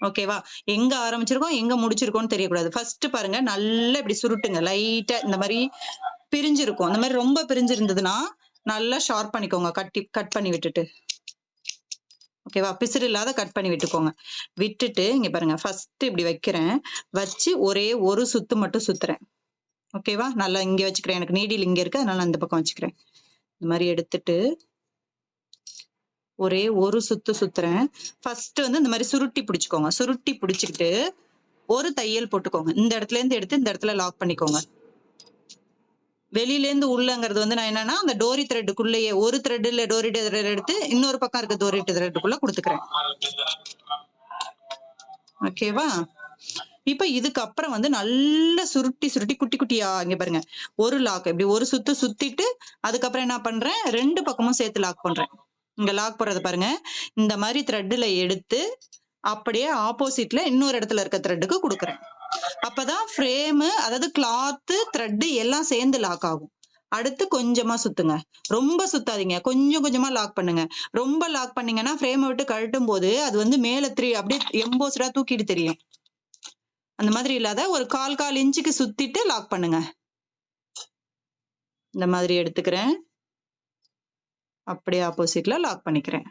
ஓகேவா? எங்க ஆரம்பிச்சிருக்கோம், எங்க முடிச்சிருக்கோம்னு தெரியக்கூடாது. ஃபர்ஸ்ட் பாருங்க, நல்லா இப்படி சுருட்டுங்க. லைட்டா இந்த மாரி பிரிஞ்சிருக்கும். இந்த மாரி ரொம்ப பிரிஞ்சிருந்ததுன்னா, நல்லா ஷார்ப் பண்ணிக்கோங்க. கட் பண்ணி விட்டுட்டு. ஓகேவா? பிசிறு இல்லாத கட் பண்ணி விட்டுக்கோங்க. விட்டுட்டு இங்க பாருங்க, ஃபர்ஸ்ட் இப்படி வைக்கிறேன். வச்சு ஒரே ஒரு சுத்து மட்டும் சுத்துறேன். ஓகேவா? நல்லா இங்க வச்சுக்கிறேன். எனக்கு நீடில் இங்க இருக்கு. அதனால நான் இந்த பக்கம் வச்சுக்கிறேன். இந்த மாரி எடுத்துட்டு, ஒரே ஒரு சுத்து சுத்துறேன். ஃபர்ஸ்ட் வந்து இந்த மாரி சுருட்டி பிடிச்சுக்கோங்க. சுருட்டி பிடிச்சுக்கிட்டு, ஒரு தையல் போட்டுக்கோங்க. இந்த இடத்துல இருந்து எடுத்து இந்த இடத்துல லாக் பண்ணிக்கோங்க. வெளியிலேருந்து உள்ளங்கிறது வந்து நான் என்னன்னா, அந்த டோரி த்ரெட்டுக்குள்ளேயே ஒரு த்ரெட்ல டோரி த்ரெட் எடுத்து, இன்னொரு பக்கம் இருக்க டோரி த்ரெட்டுக்குள்ள குடுத்துக்கிறேன். ஓகேவா? இப்ப இதுக்கப்புறம் வந்து நல்லா சுருட்டி, சுருட்டி குட்டி குட்டியா இங்க பாருங்க. ஒரு லாக் இப்படி ஒரு சுத்து சுத்திட்டு, அதுக்கப்புறம் என்ன பண்றேன், 2 பக்கமும் சேர்த்து லாக் பண்றேன். இங்க லாக் போடுறத பாருங்க. இந்த மாரி த்ரெட்ல எடுத்து, அப்படியே ஆப்போசிட்ல இன்னொரு இடத்துல இருக்க த்ரெட்டுக்கு குடுக்குறேன். அப்பதான் ஃப்ரேமு அதாவது கிளாத்து, த்ரெட் எல்லாம் சேர்ந்து லாக் ஆகும். அடுத்து கொஞ்சமா சுத்துங்க. ரொம்ப சுத்தாதீங்க. கொஞ்சம் கொஞ்சமா லாக் பண்ணுங்க. ரொம்ப லாக் பண்ணீங்கன்னா, ஃப்ரேம விட்டு கழட்டும்போது, அது வந்து மேல அப்படியே எம்போஸ்டா தூக்கிட்டு தெரியும். அந்த மாதிரி இல்லாத ஒரு 1/4 இன்ச்சுக்கு சுத்திட்டு லாக் பண்ணுங்க. இந்த மாதிரி எடுத்துக்கிறேன். அப்படியே ஆப்போசிட்ல லாக் பண்ணிக்கிறேன்.